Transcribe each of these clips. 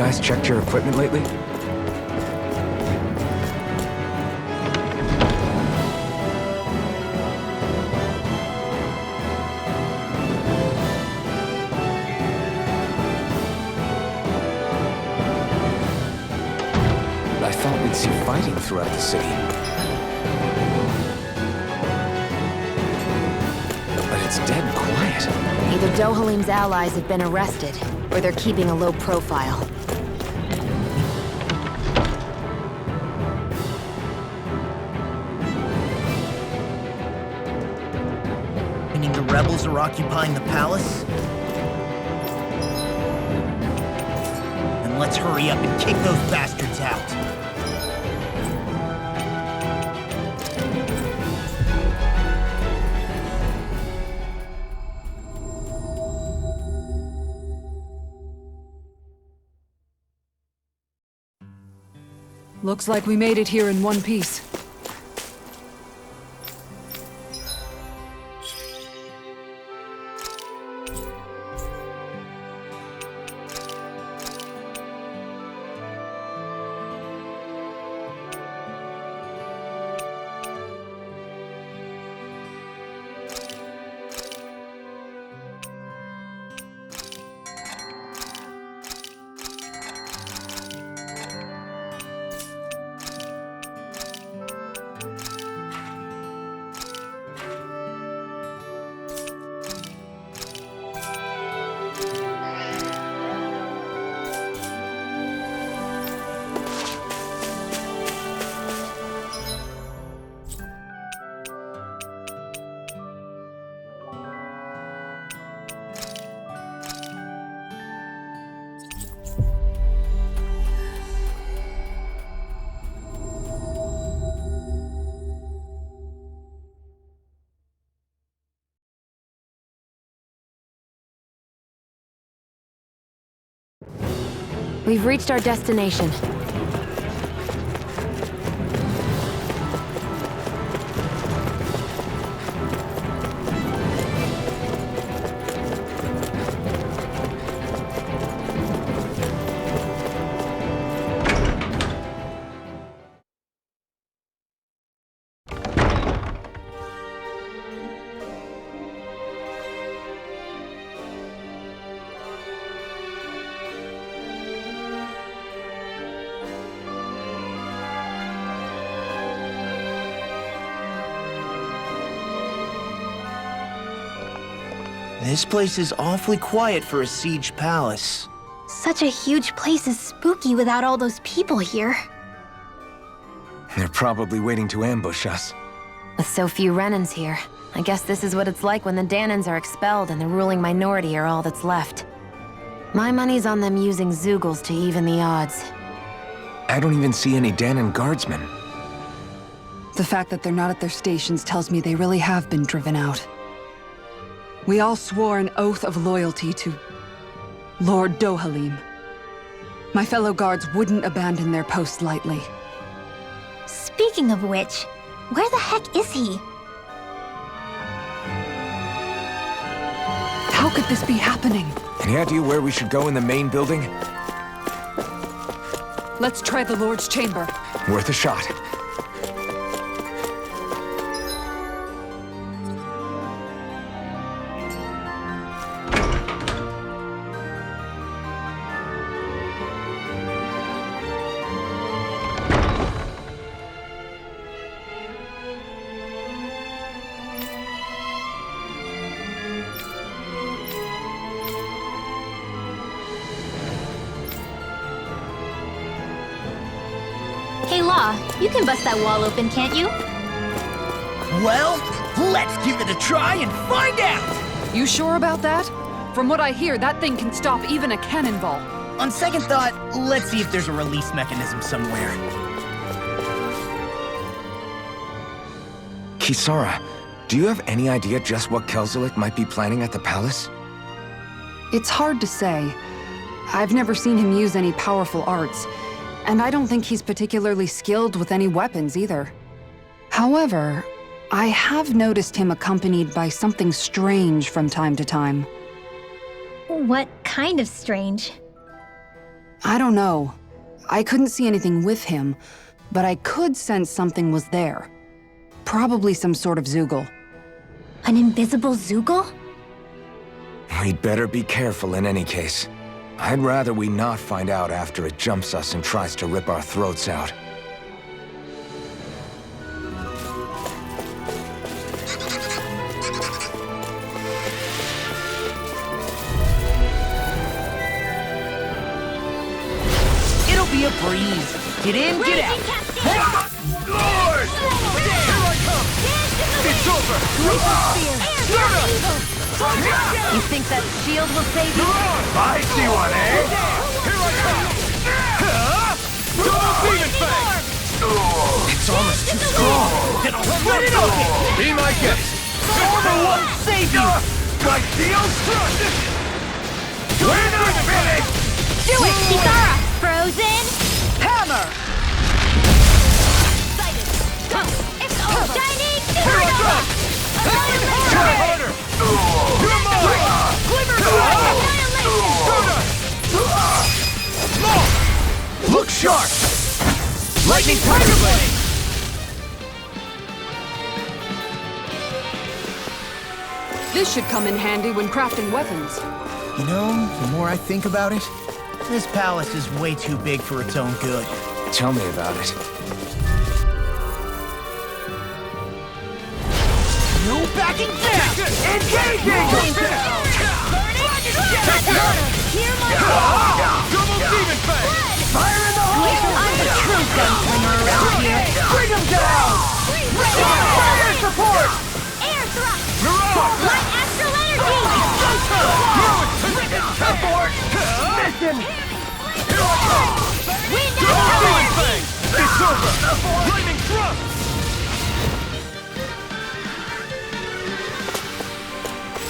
guys checked your equipment lately? I thought we'd see fighting throughout the city. But it's dead quiet. Either Dohalim's allies have been arrested, or they're keeping a low profile. Meaning the rebels are occupying the palace? Then let's hurry up and kick those bastards out. Looks like we made it here in one piece. We've reached our destination. This place is awfully quiet for a siege palace. Such a huge place is spooky without all those people here. They're probably waiting to ambush us. With so few Renans here, I guess this is what it's like when the Danans are expelled and the ruling minority are all that's left. My money's on them using Zeugles to even the odds. I don't even see any Danan guardsmen. The fact that they're not at their stations tells me they really have been driven out. We all swore an oath of loyalty to Lord Dohalim. My fellow guards wouldn't abandon their posts lightly. Speaking of which, where the heck is he? How could this be happening? Any idea where we should go in the main building? Let's try the Lord's chamber. Worth a shot. Hey Law, you can bust that wall open, can't you? Well, let's give it a try and find out! You sure about that? From what I hear, that thing can stop even a cannonball. On second thought, let's see if there's a release mechanism somewhere. Kisara, do you have any idea just what Kelzelik might be planning at the palace? It's hard to say. I've never seen him use any powerful arts, and I don't think he's particularly skilled with any weapons either. However, I have noticed him accompanied by something strange from time to time. What kind of strange? I don't know. I couldn't see anything with him, but I could sense something was there. Probably some sort of Zoogle. An invisible Zoogle? We'd better be careful in any case. I'd rather we not find out after it jumps us and tries to rip our throats out. It'll be a breeze. Get in, get out. Lord! Here I come! It's over! You think that shield will save you? I see one, eh? Here I come! Double demon fang! It's almost too strong. Then I'll split it open! Be my guest! Armor won't save you! My steel struck! We're not finished! Do it, Kitara! Frozen! Hammer! It's over! Shining Here I come! Try harder! You're mine! Glimmer! Small! Look sharp! Lightning Tiger Blade! This should come in handy when crafting weapons. You know, the more I think about it, this palace is way too big for its own good. Tell me about it. No backing down! Engaging! Double demon fang! Fire in the hole! I'm the true gunslinger around here. Bring him down! Fire support! Air thrust! Mirage! Light astral energy! Abort! Mission! Here I come! Wind Double astral demon energy! fang! It's over! Lightning thrust!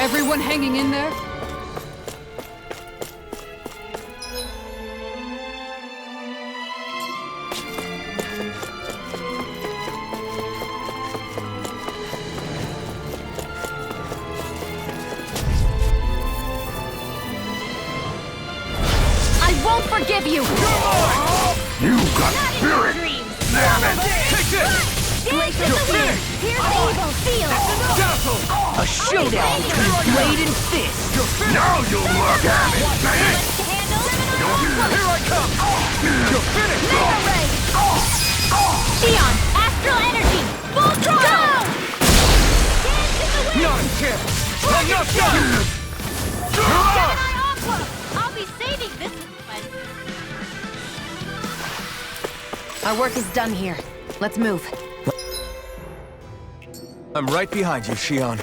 Everyone hanging in there? I won't forgive you! You got spirit! Damn it! Take this! You're finished! Here's evil field! Dazzle! A showdown between blade and fist! Now you'll look at it, man! Handle! Here I come! You're finished! Mega ray! Xion! Astral energy! Full throttle! Dance in the wind! Not a chance! I'm not done! Gemini Aqua! I'll be saving this one! Our work is done here. Let's move. I'm right behind you, Xion.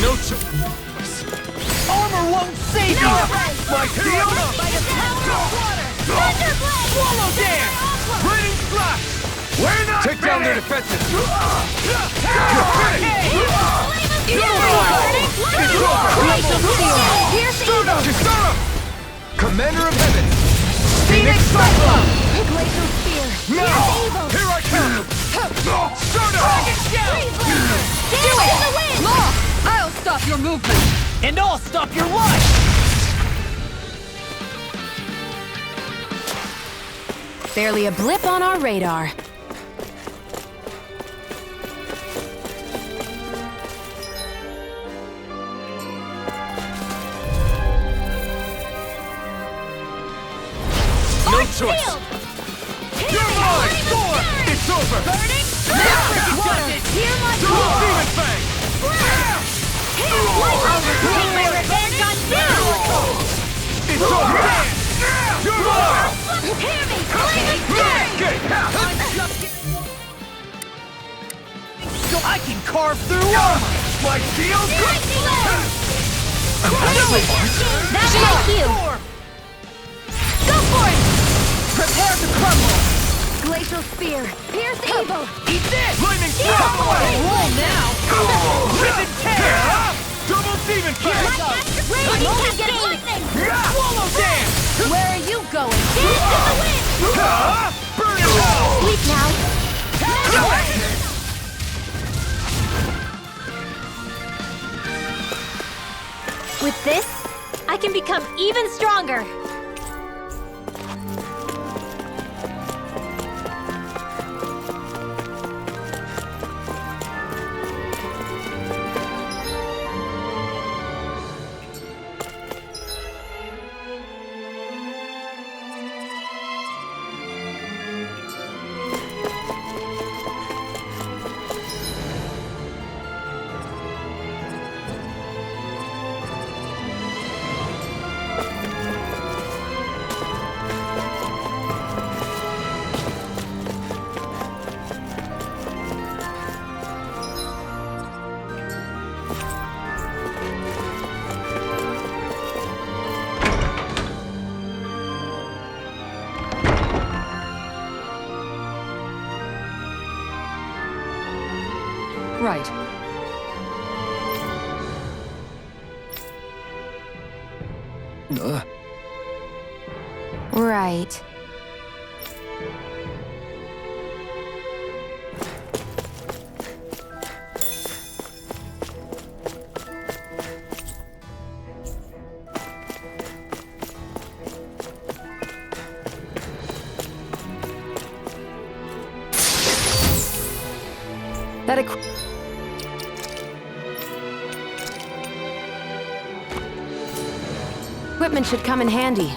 No choice! Armor won't save you! My steel! By the power of water! Thunderblade! Swallow dance! Raining slash! We're not Take down their finished! defenses. You're finished! Here's evil! Kisara! Commander of Heaven! Phoenix Cyclone! Glacial spear! Now! Here's evil! Here I come! Stardust! Dance in the wind! Law! I'll stop your movement! And I'll stop your life! Barely a blip on our radar. No choice! You're mine! It's over! Hear my Double call! demon fang! Take my revenge on you! It's over! You're mine! Hear me! Flaming fury! I can carve through armor! My steel! That's my cue! Go for it! Prepare to crumble! Glacial spear! Pierce evil! Eat this! Flaming Get thrust! Roll now! Rip and tear! Double demon fang! I'm only getting lightning! Swallow dance! Where are you going? Dance in the wind! Burn it all! Sleep now! With this, I can become even stronger. Right. Right. That equipment should come in handy.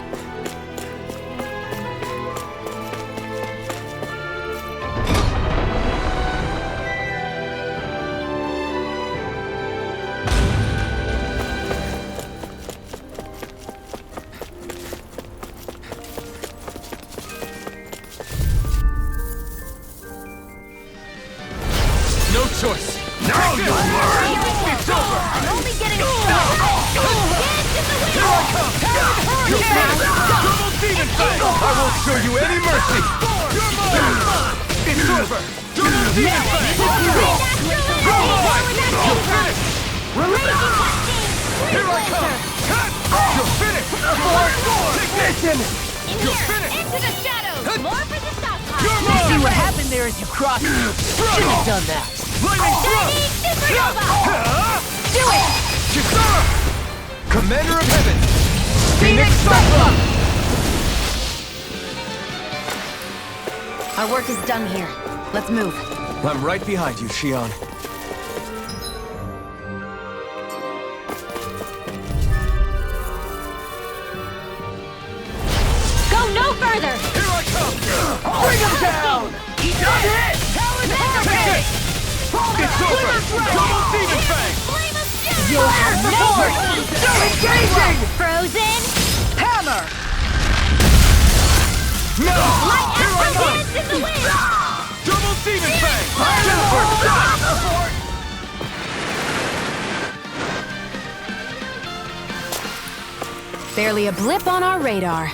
No choice. Now you'll learn. It's over. I'm only getting started. Here I come. You'll finish. Double demon fang. I won't show you any mercy. You're mine. It's over. Double demon fang. You'll finish. Here I come. You'll finish. Take this. You'll finish. Into the shadows. More for the stockpile. You're See mine. what happened there as you crossed. Shouldn't have done that. Lightning thrust. Supernova. Do it. Kisara. Commander of Heaven. Phoenix Cyclone! Our work is done here. Let's move. I'm right behind you, Shion. Go no further. Here I come. Bring him down! He does it! Take it. It's over. Double demon fang. Flame of fury. You'll have more! Engaging! Frozen. Hammer! No. Light Here I astral come. dance in the wind. Double demon fang. Jennifer, stop. Barely a blip on our radar.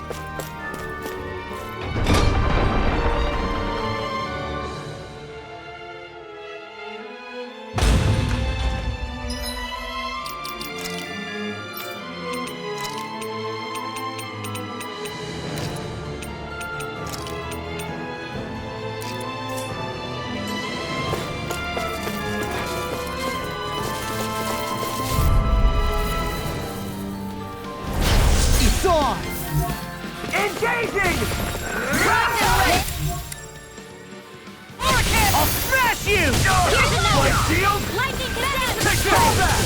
It's on! Engaging! I'll smash you! Here's another. Shield. Lightning condensed. Take that back.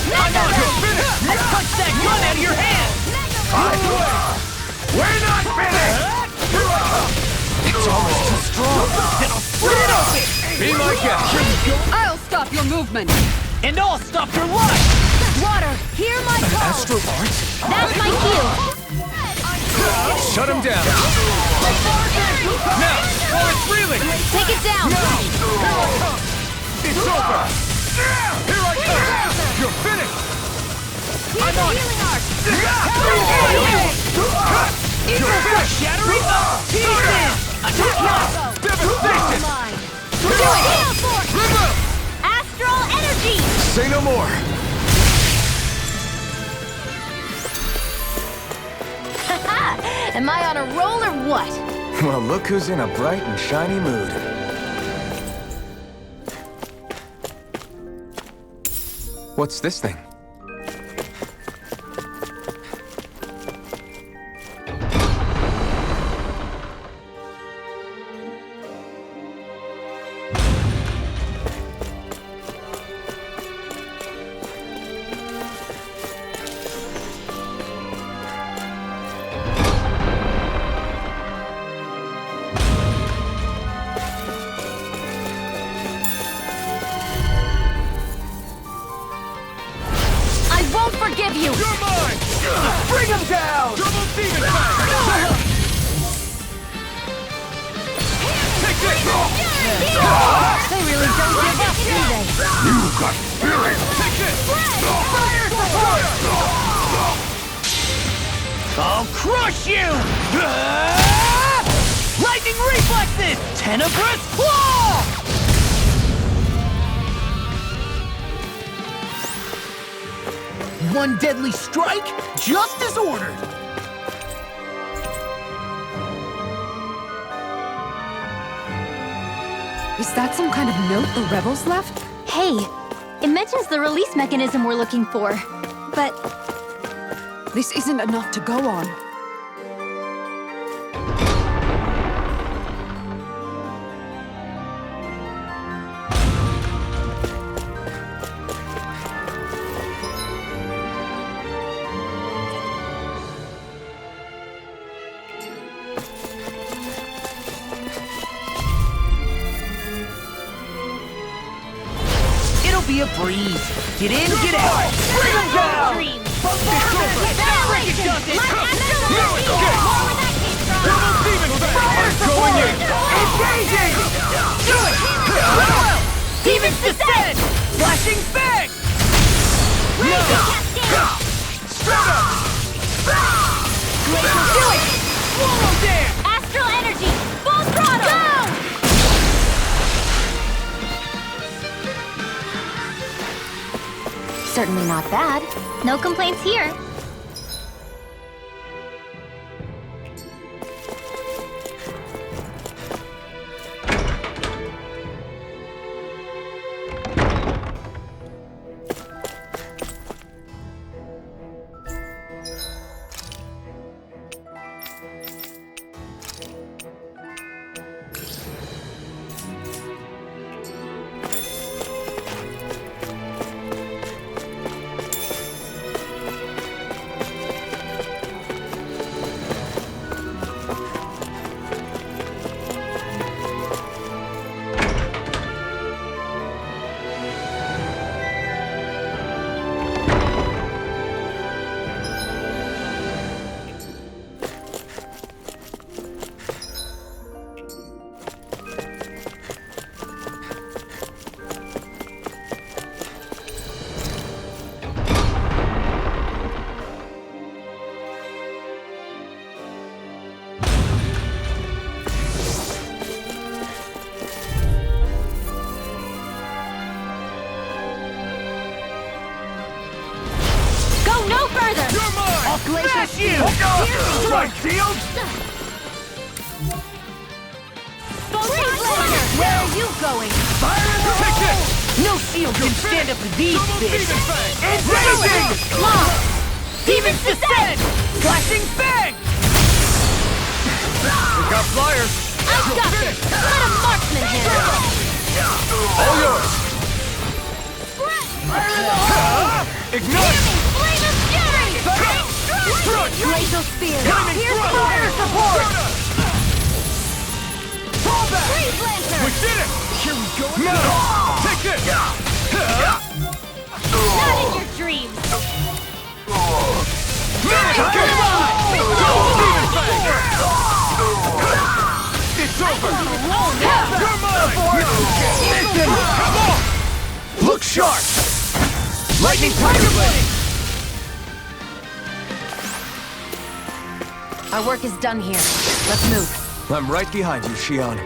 You're finished. I punched that gun out of your hand! We're not finished. Here I come. It's almost too strong. Then I'll split it open! Be my guest. I'll stop your movement! And I'll stop your life! Water, hear my call. Astral Arts? That's my cue. Shut him down. Now, while it's reeling. Take it down. It's over. Here I come. You're finished. Here's a healing arc. You're finished. Shattering the pieces! Attack now! Devastation. Mine. Do it. Heal force. Remove. Astral energy. Say no more. Am I on a roll or what? Well, look who's in a bright and shiny mood. What's this thing? Bring him down! Double demon fang! Take this! They really don't give up, do they? You got spirit! Take this! Fire support! I'll crush you! Lightning reflexes! Tenebrous claw! One deadly strike, just as ordered. Is that some kind of note the rebels left? Hey, it mentions the release mechanism we're looking for. But This isn't enough to go on. It'll be a breeze. Get in, get out. Bring him down! dream. Frickin' does it! My astral energy! More where that came from! Double demon fang! I'm going in! Engaging! Do it! Demons descend! Flashing fang! Straight up! Do it! Swallow dance! Astral energy! Full throttle! Go! Certainly not bad. No complaints here. No further! You're mine! I'll smash you! Strike shield! Where are you going? Fire in the Take this! No shield can stand up to these Double fish! demon fang! Engaging! Lock! Demons descend! Flashing fang! We got flyers! I've got this! Let a marksman handle it! All yours! Ignite! Flame of fury! Laser spear. Here's fire support! Fall back! Freeze Lancer! We did it! Here we go! Now! Take this! Not in your dreams! It's over! You're mine! Listen! Come on! Look sharp! Lightning Tiger Blade! Our work is done here. Let's move. I'm right behind you, Shion.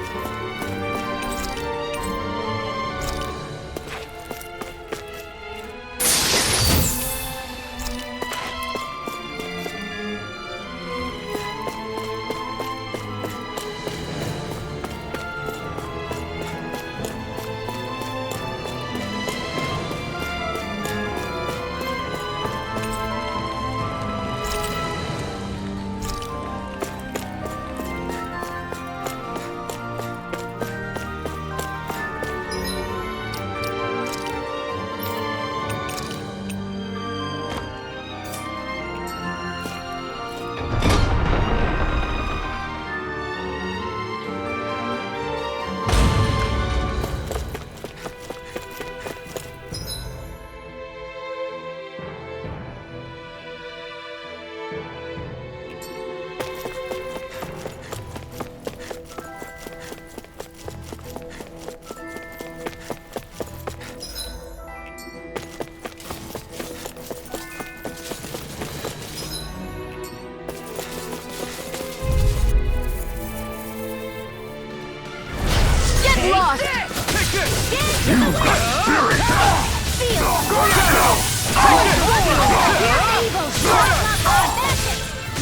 Lost!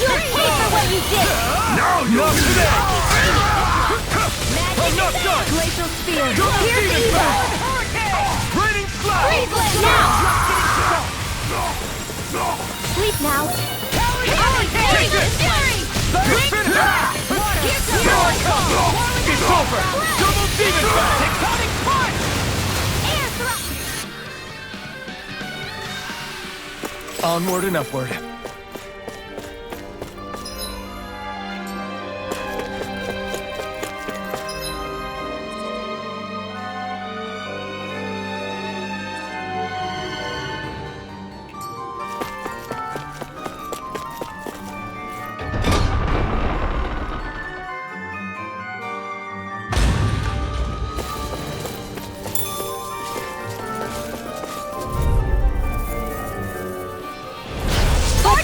You'll pay for what you did! Not today! I'm not done! Glacial Spear! Here's evil! Raining slap! Freeze Blade now! Sleep now! Take it! Fury! Here I come! It's over! Double demon back! Tectonic punch! Air thrust! Onward and upward.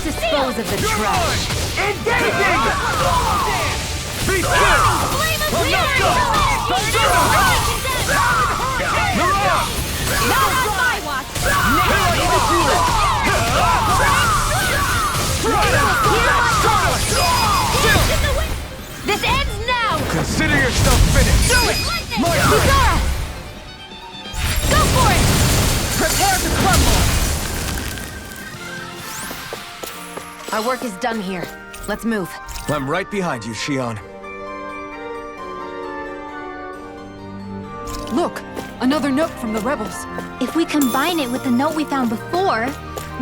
Dispose of the trash. Engaging! Be still! I'm not done! Not on my watch! This ends now! Consider yourself finished! Do it! Kuzara! Go for it! Prepare to crumble! Our work is done here. Let's move. I'm right behind you, Shion. Look! Another note from the rebels. If we combine it with the note we found before,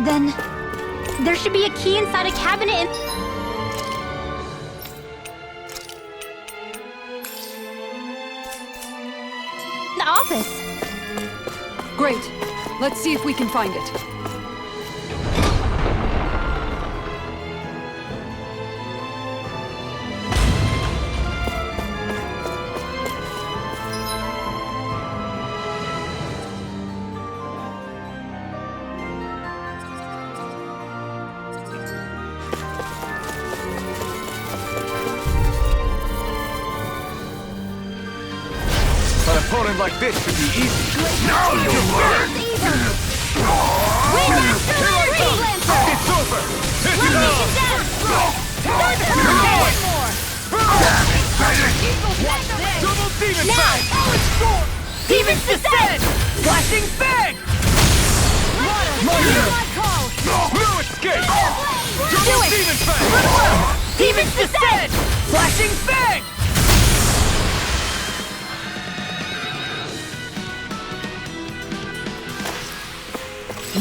then there should be a key inside a cabinet in... the office. Great. Let's see if we can find it. An opponent like this should be easy. Now you'll learn! It's over! This is Double demon bang! Demons descend! Flashing bang! No escape! Double demon bang! Demons descend! Flashing bang!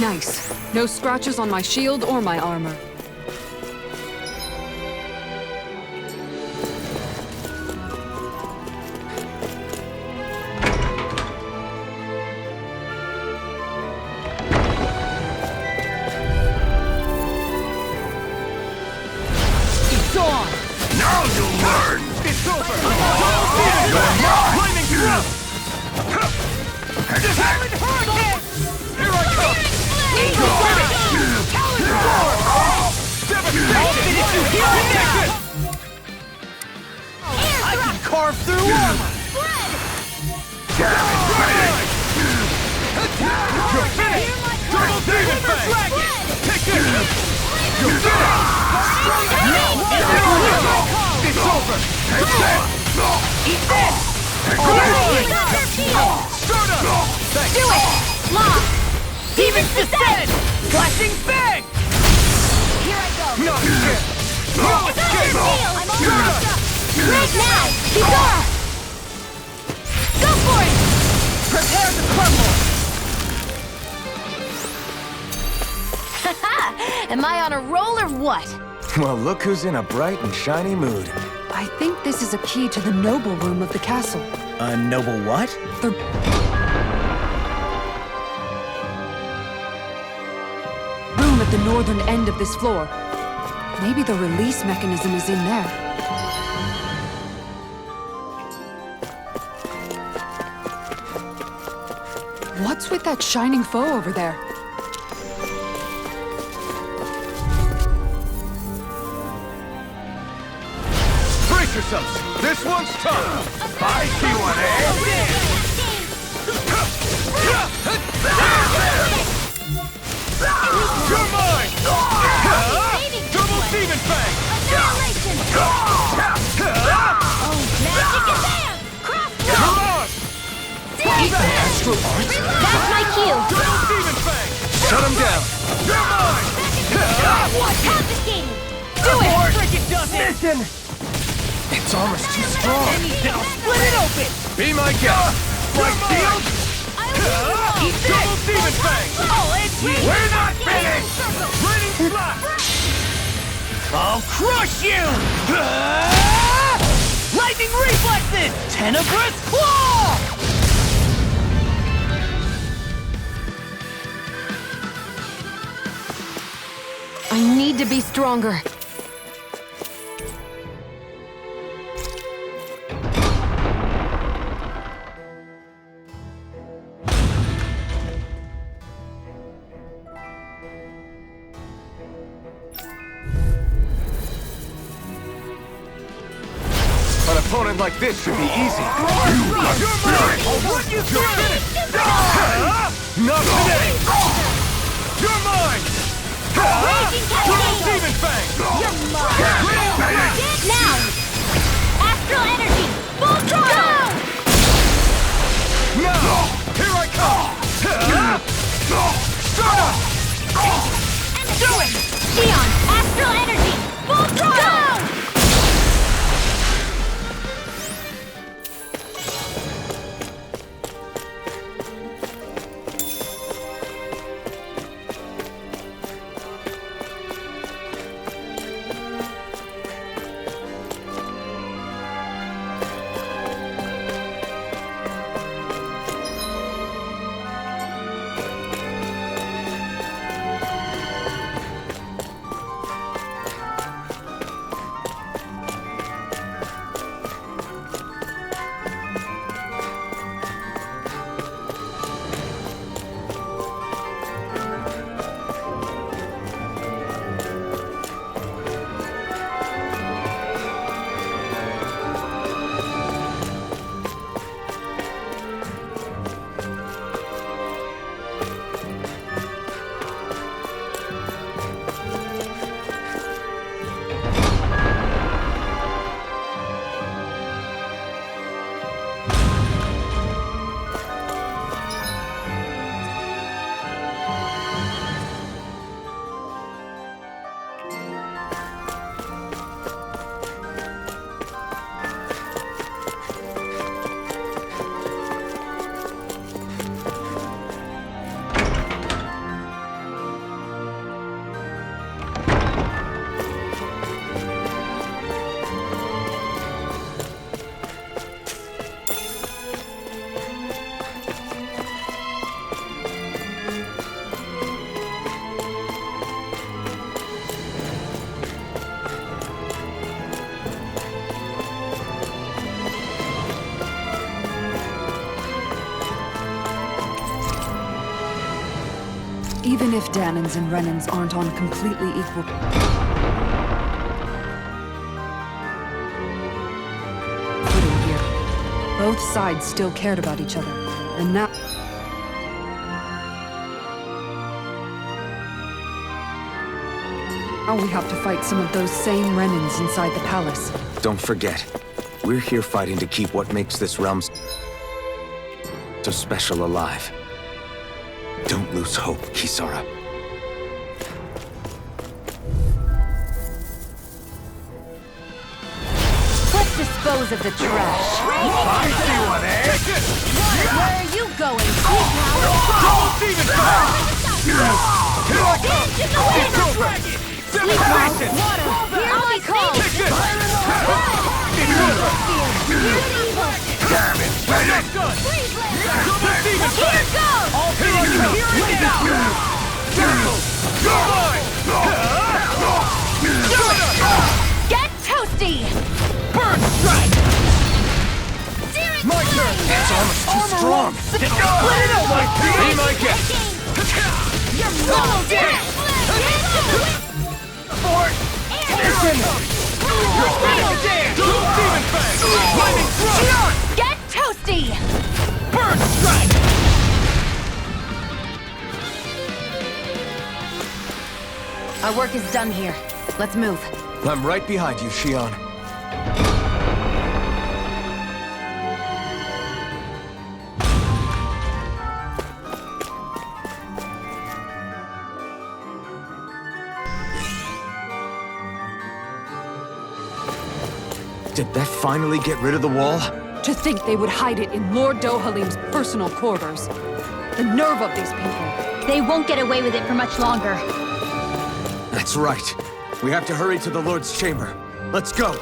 Nice. No scratches on my shield or my armor. It's on! Now you'll learn! It's over! Lightning thrust! Diamond hurricane! Here I come! Angel finish! Talon sword! Devastation! Take it! I can carve through armor! Damage finish! You're finished! Double demon bang! Take it! You're finished! It's over! Eat this! Start up! Do it! Lock! Demons descend! Flashing bang! Here I go! No escape! No escape! I'm on right now! Kuzara! Go for it! Prepare to crumble! Am I on a roll or what? Well, look who's in a bright and shiny mood. I think this is a key to the noble room of the castle. A noble what? The room at the northern end of this floor. Maybe the release mechanism is in there. What's with that shining foe over there? Brace yourselves! This one's tough! I see one, You're mine! Double Demon Fang! Annihilation! Oh, magic is there! Come on! Astral arts? That's my cue! Double Demon Fang! Shut him down! You're mine! Confiscated! Do it! Freaking Mission! Its armor's too strong. Then I'll split it open! Be my guest! Like shield? Double Demon Fang! We're not finished! Raining Slash! I'll crush you! Lightning Reflexes! Tenebrous Claw! I need to be stronger. An opponent like this should be easy. You're mine! I'll work you through! Not today! You're mine! Double Demon Fang! Now! Astral energy! Full throttle! Now! Here I come! Start up! Do it! Neon! Astral energy! Full throttle! Even if Danans and Renans aren't on completely equal footing here, both sides still cared about each other, and now we have to fight some of those same Renans inside the palace. Don't forget, we're here fighting to keep what makes this realm so special alive. Don't lose hope, Kisara. Let's dispose of the trash. I see one, Where are you going? Double Demon Fang! Here I come! Dance in the wind! It's over! Devastation! I'll be cold! Take this! It's over! Damn it! That's done! Double Demon Here Fang! goes! Here I come! Here it is! Careful! You're mine! Do Double dance! Fort! Listen! Double dance! Demon Fang! Lightning Thrust! Get toasty! Burn Strike! Our work is done here. Let's move. I'm right behind you, Shion. Did that finally get rid of the wall? To think they would hide it in Lord Dohalim's personal quarters. The nerve of these people. They won't get away with it for much longer. That's right. We have to hurry to the Lord's chamber. Let's go.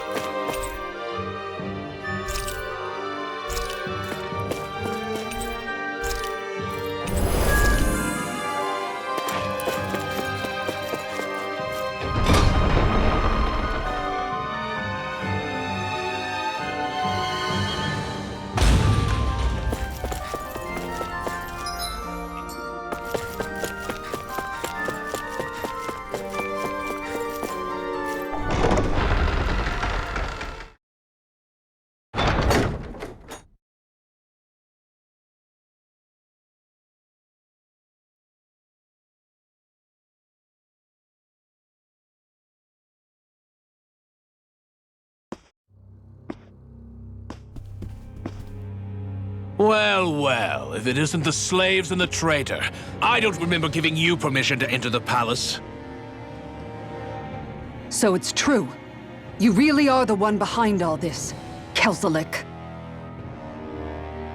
Well, well, if it isn't the slaves and the traitor. I don't remember giving you permission to enter the palace. So it's true. You really are the one behind all this, Kelzelik.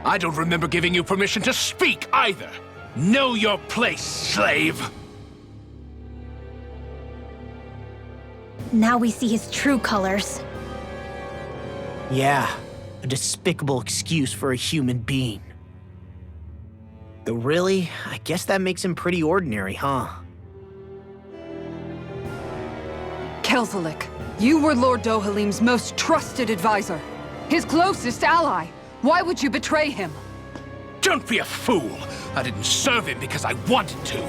I don't remember giving you permission to speak either. Know your place, slave! Now we see his true colors. Yeah, a despicable excuse for a human being. Though really, I guess that makes him pretty ordinary, huh? Kelzelik, you were Lord Dohalim's most trusted advisor. His closest ally. Why would you betray him? Don't be a fool! I didn't serve him because I wanted to.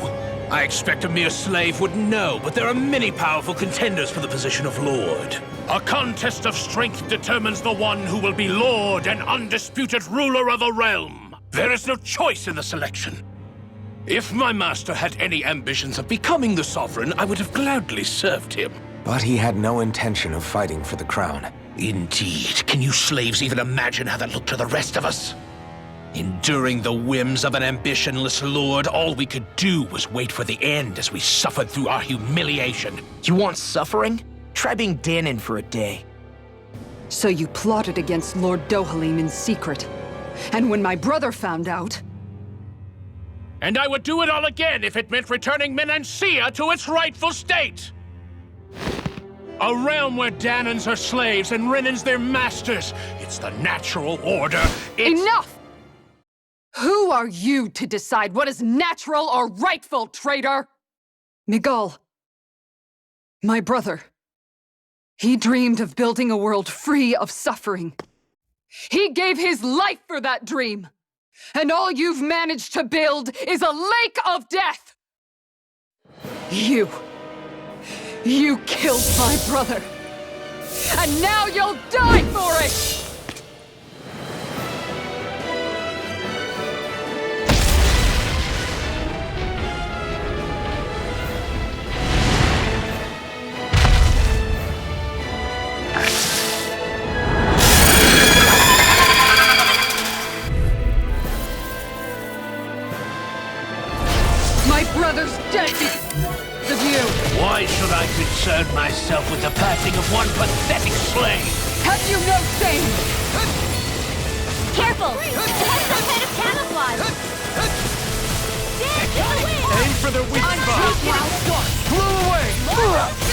I expect a mere slave would know, but there are many powerful contenders for the position of Lord. A contest of strength determines the one who will be Lord and undisputed ruler of a realm. There is no choice in the selection. If my master had any ambitions of becoming the sovereign, I would have gladly served him. But he had no intention of fighting for the crown. Indeed. Can you slaves even imagine how that looked to the rest of us? Enduring the whims of an ambitionless lord, all we could do was wait for the end as we suffered through our humiliation. You want suffering? Try being Danon for a day. So you plotted against Lord Dohalim in secret. And when my brother found out... And I would do it all again if it meant returning Menancia to its rightful state! A realm where Danons are slaves and Renans their masters. It's the natural order. Enough! Who are you to decide what is natural or rightful, traitor? Miguel, my brother, he dreamed of building a world free of suffering. He gave his life for that dream. And all you've managed to build is a lake of death! You killed my brother. And now you'll die for it! My brother's dead because of you! Why should I concern myself with the passing of one pathetic slave? Have you no shame? Careful! It has some kind of camouflage! Dance in the wind! Aim for the weak spot! Blew away!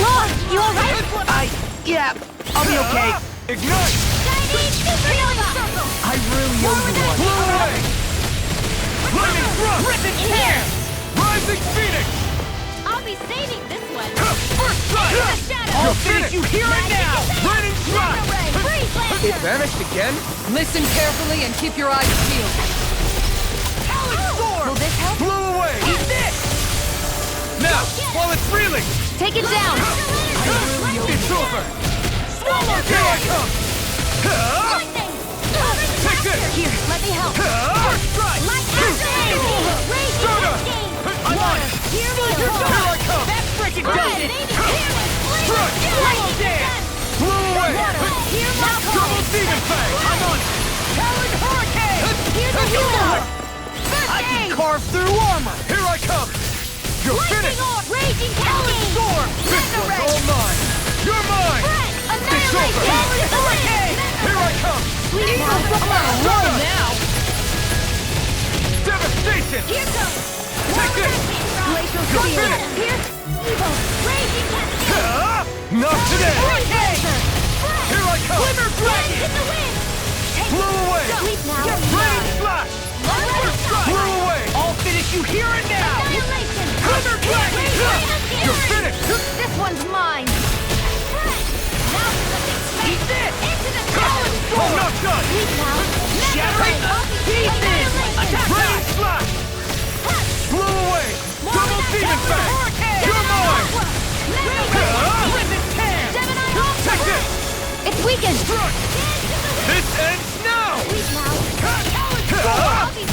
Lord, you alright? Yeah, I'll be okay. Ignite! Chinese super nova! I really owe you one. Blew away! Lightning Thrust! Rip it here! Rising Phoenix! I'll be saving this one! First strike! I'll finish you here and now! Lightning Thrust! Freeze It Lancer! vanished again? Listen carefully and keep your eyes peeled. Sword! Will this help? Blew away! Eat this! Now, while it's reeling! Take it down! It's over! Swallow! Here I come! Take this! Here, let me help. First strike! Soda! I'm on it! Here I come! That freaking does it! Strike! Blew away! Double demon fang! I'm on it! Talon hurricane! I can carve through armor! Here I come! You're finished! Raging Talon storm! This one's all mine! You're mine! It's over! Talon hurricane! Here I come! Run now! Devastation! Here comes! Take this! Glacial You're Shield! finished! Here! Evil! Raging Cascade! Not today! Hurricane! Here I come! Glimmer Dragon! In the wind! Blew away! Sleep now! Raining flash! Blew away! I'll finish you here and now! Annihilation! Glimmer dragon! You're finished! This one's mine! Now for the big smash! Eat this! Into the Talon I'm Storm! not done! Sleep now! Shattering pieces! Attack! Raining flash! Blew away! Double demon fang! You're mine! Take this! It's weakened! This ends now! Sleep now!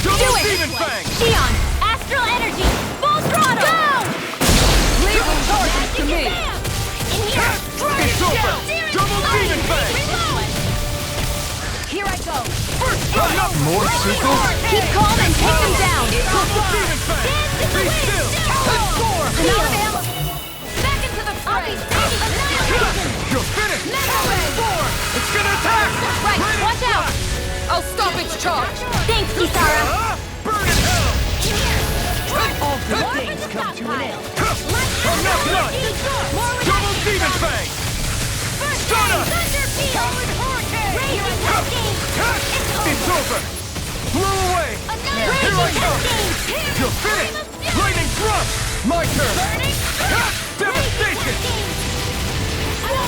Double demon fang! Xion! Astral Energy! Full throttle! Go! Leave the targets to me! In here! It's over! Double demon fang! Here I go! More super? Keep calm and take them down! Double demon fang! Be still! Another man! Back into the fray! Annihilation! You're finished! Storm! It's gonna attack! Right, watch out! I'll stop its charge! Thanks, Kisara! Burn in hell! All good things come to an end. I'm not done! Double demon fang! Stunner! It's over! Blew away! Here I come! You're finished! Lightning thrust! My turn! Devastation!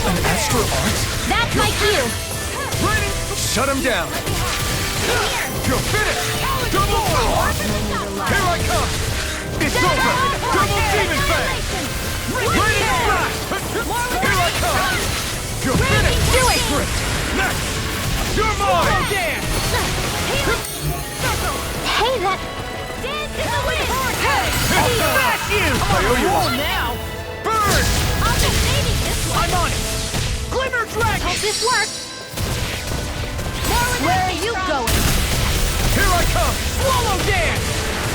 An astral art? That's my cue! Raining! Shut him down! You're finished! Double power! Here I come! It's over! Double demon fang! Raining flash! Here I come! You're finished! Do it! Great! Next! You're mine! Hey, that... Dance in the wind! Smash you! I owe you Roll one. now! Burn! I'll be saving this one! I'm on it! Glimmer Dragon! Hope this works! Where are you going? Here I come! Swallow dance!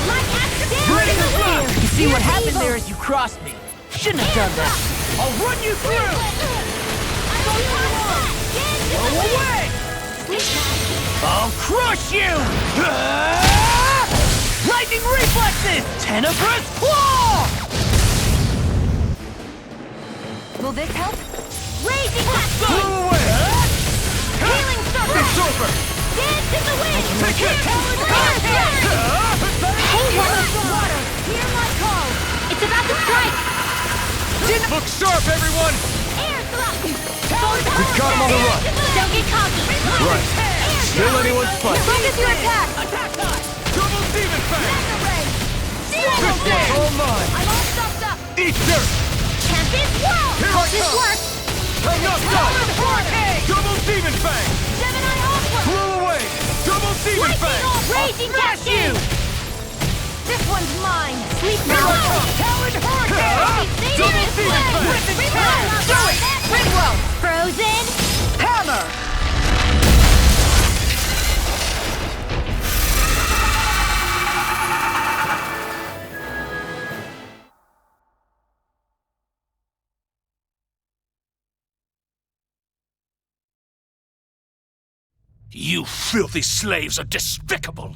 Like accident! Raining flash! You see what happened there is you crossed me. Shouldn't have done that. I'll run you through! Go away! I'll crush you! Lightning reflexes! Tenebrous claw! Will this help? Raging Blew Cascade! away! Healing Circle! It's over! Dance in the wind! Take it! Hey, that... Hear my call! It's about to strike! Look sharp, everyone! Air thrust! We've got him on the run! Don't get cocky! Right. Still anyone's fight. Focus your attack! Double demon fang! This Zero one's all mine! I'm all stuffed up! Eat dirt! Champion Swirl! Here I This come! works! I'm not done! Double demon fang! Gemini Aqua! Blew away! Double demon fang! Raging Cascade! This one's mine! Sleep Here I now! come! Talon Hurricane! Double demon fang! Do it! Ridwell! Frozen! Hammer! You filthy slaves are despicable!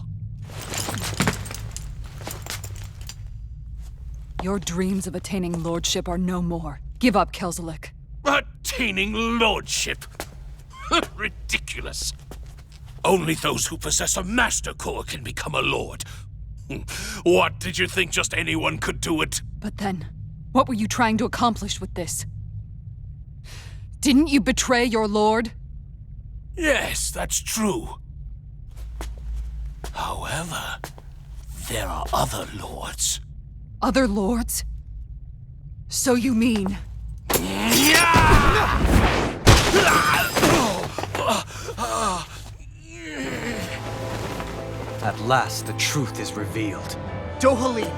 Your dreams of attaining lordship are no more. Give up, Kelzelik. Attaining lordship! Ridiculous! Only those who possess a master core can become a lord. What, did you think just anyone could do it? But then, what were you trying to accomplish with this? Didn't you betray your lord? Yes, that's true. However, there are other lords. Other lords? So you mean... At last, the truth is revealed. Dohalim,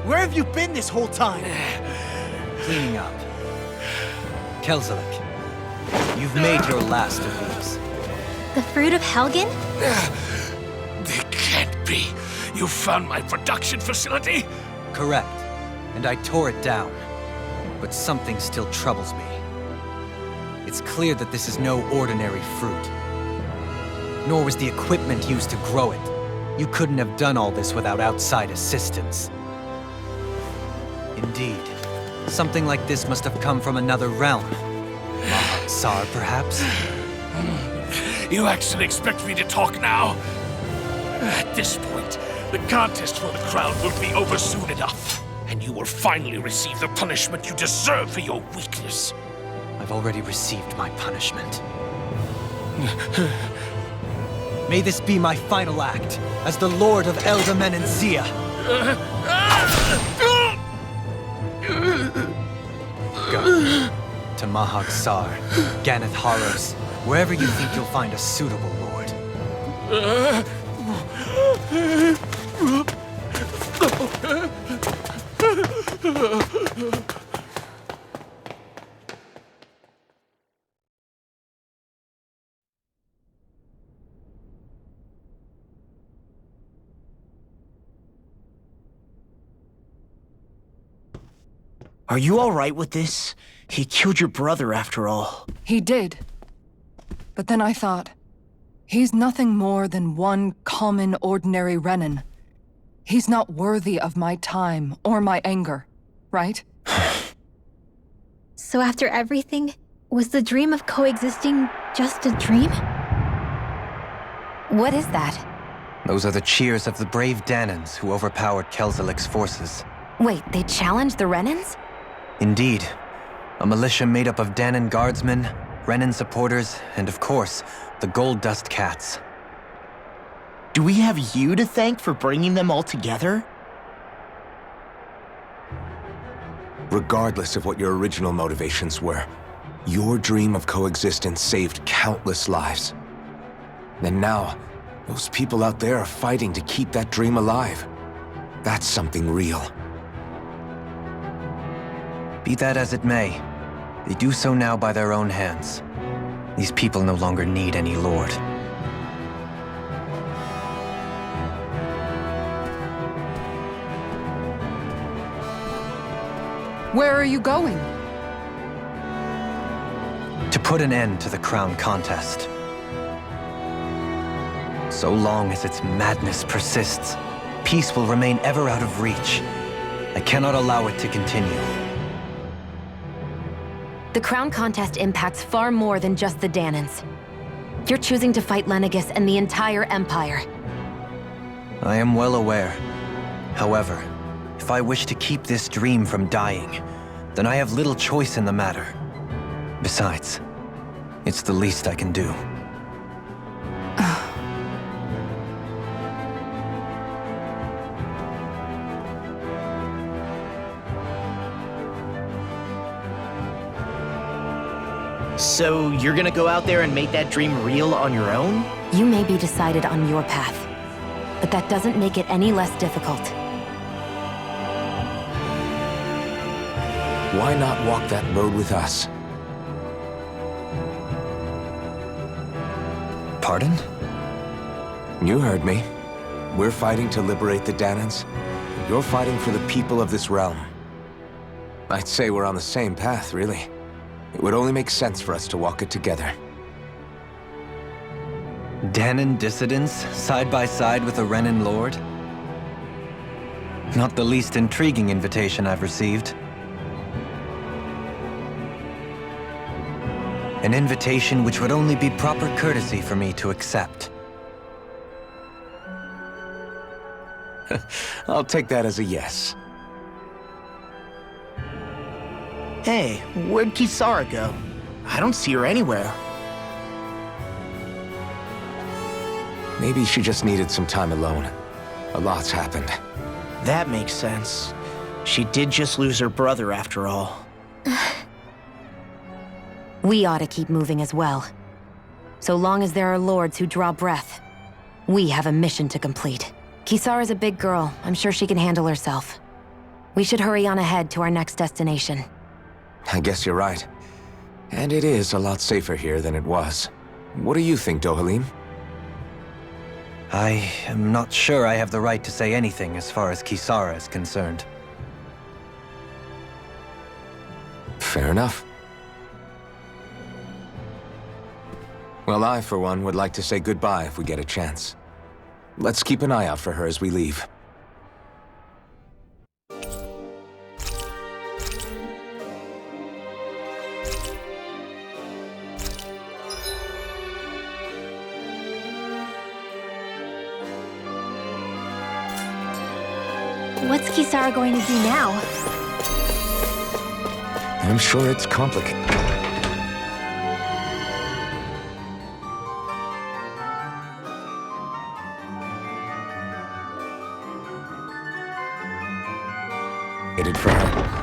where have you been this whole time? Cleaning up. Kelzelik, you've made your last of these. The fruit of Helgen? They can't be. You found my production facility? Correct. And I tore it down. But something still troubles me. It's clear that this is no ordinary fruit. Nor was the equipment used to grow it. You couldn't have done all this without outside assistance. Indeed, something like this must have come from another realm. Tsar, perhaps? You actually expect me to talk now? At this point, the contest for the crown will be over soon enough, and you will finally receive the punishment you deserve for your weakness. I've already received my punishment. May this be my final act as the Lord of Eldamen and Zia. Go to Mahag Sar, Ganeth Haros, wherever you think you'll find a suitable lord. Are you all right with this? He killed your brother after all. He did. But then I thought, he's nothing more than one common, ordinary Renan. He's not worthy of my time or my anger, right? So after everything, was the dream of coexisting just a dream? What is that? Those are the cheers of the brave Danans who overpowered Kelzelik's forces. Wait, they challenged the Renans? Indeed. A militia made up of Danan guardsmen, Renan supporters, and of course, the Gold Dust Cats. Do we have you to thank for bringing them all together? Regardless of what your original motivations were, your dream of coexistence saved countless lives. And now, those people out there are fighting to keep that dream alive. That's something real. Be that as it may, they do so now by their own hands. These people no longer need any lord. Where are you going? To put an end to the crown contest. So long as its madness persists, peace will remain ever out of reach. I cannot allow it to continue. The crown contest impacts far more than just the Danans. You're choosing to fight Lenegis and the entire Empire. I am well aware. However, if I wish to keep this dream from dying, then I have little choice in the matter. Besides, it's the least I can do. So you're gonna go out there and make that dream real on your own? You may be decided on your path, but that doesn't make it any less difficult. Why not walk that road with us? Pardon? You heard me. We're fighting to liberate the Danans. You're fighting for the people of this realm. I'd say we're on the same path, really. It would only make sense for us to walk it together. Danan dissidents, side by side with a Renan lord? Not the least intriguing invitation I've received. An invitation which would only be proper courtesy for me to accept. I'll take that as a yes. Hey, where'd Kisara go? I don't see her anywhere. Maybe she just needed some time alone. A lot's happened. That makes sense. She did just lose her brother after all. We ought to keep moving as well. So long as there are lords who draw breath, we have a mission to complete. Kisara's a big girl. I'm sure she can handle herself. We should hurry on ahead to our next destination. I guess you're right. And it is a lot safer here than it was. What do you think, Dohalim? I am not sure I have the right to say anything as far as Kisara is concerned. Fair enough. Well, I, for one, would like to say goodbye if we get a chance. Let's keep an eye out for her as we leave. What's Kisara going to do now? I'm sure it's complicated. For her.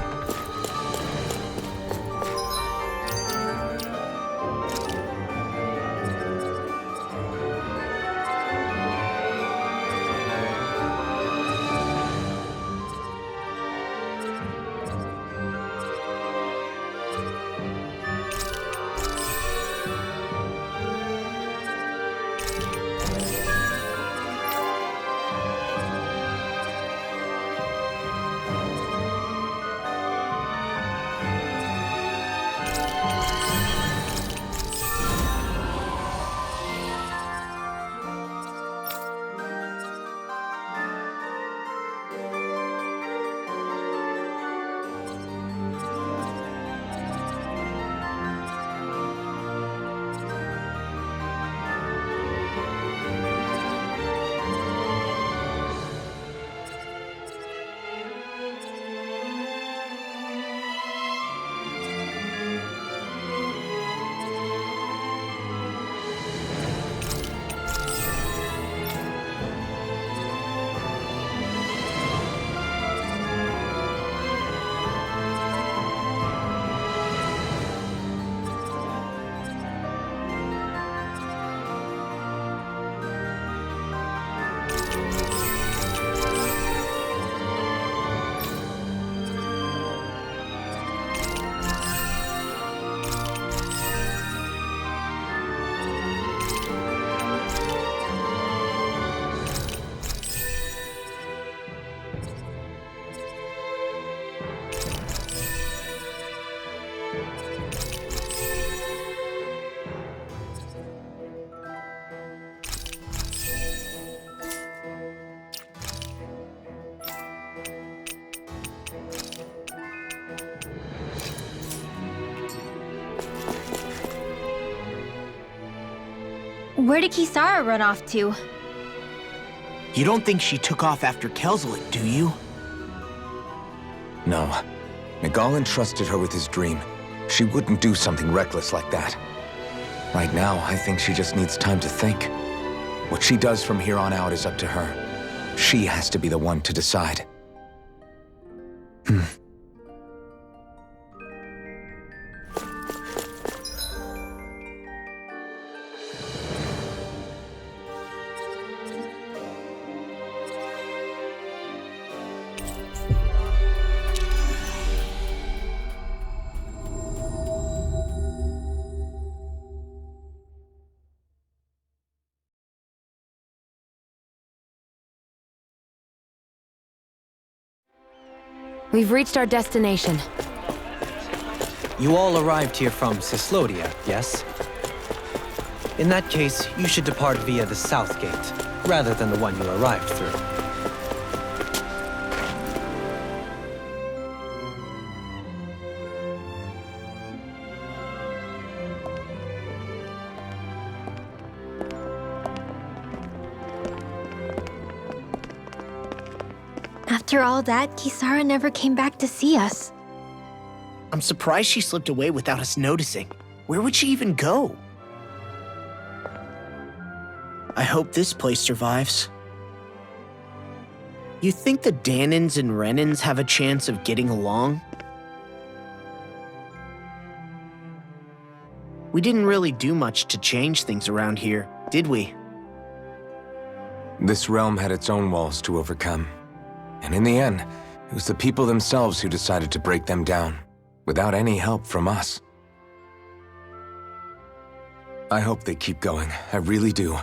Where did Kisara run off to? You don't think she took off after Kelzelik, do you? No. Nagal entrusted her with his dream. She wouldn't do something reckless like that. Right now, I think she just needs time to think. What she does from here on out is up to her. She has to be the one to decide. We've reached our destination. You all arrived here from Cislodia, yes? In that case, you should depart via the south gate, rather than the one you arrived through. After all that, Kisara never came back to see us. I'm surprised she slipped away without us noticing. Where would she even go? I hope this place survives. You think the Danans and Renans have a chance of getting along? We didn't really do much to change things around here, did we? This realm had its own walls to overcome. And in the end, it was the people themselves who decided to break them down, without any help from us. I hope they keep going. I really do.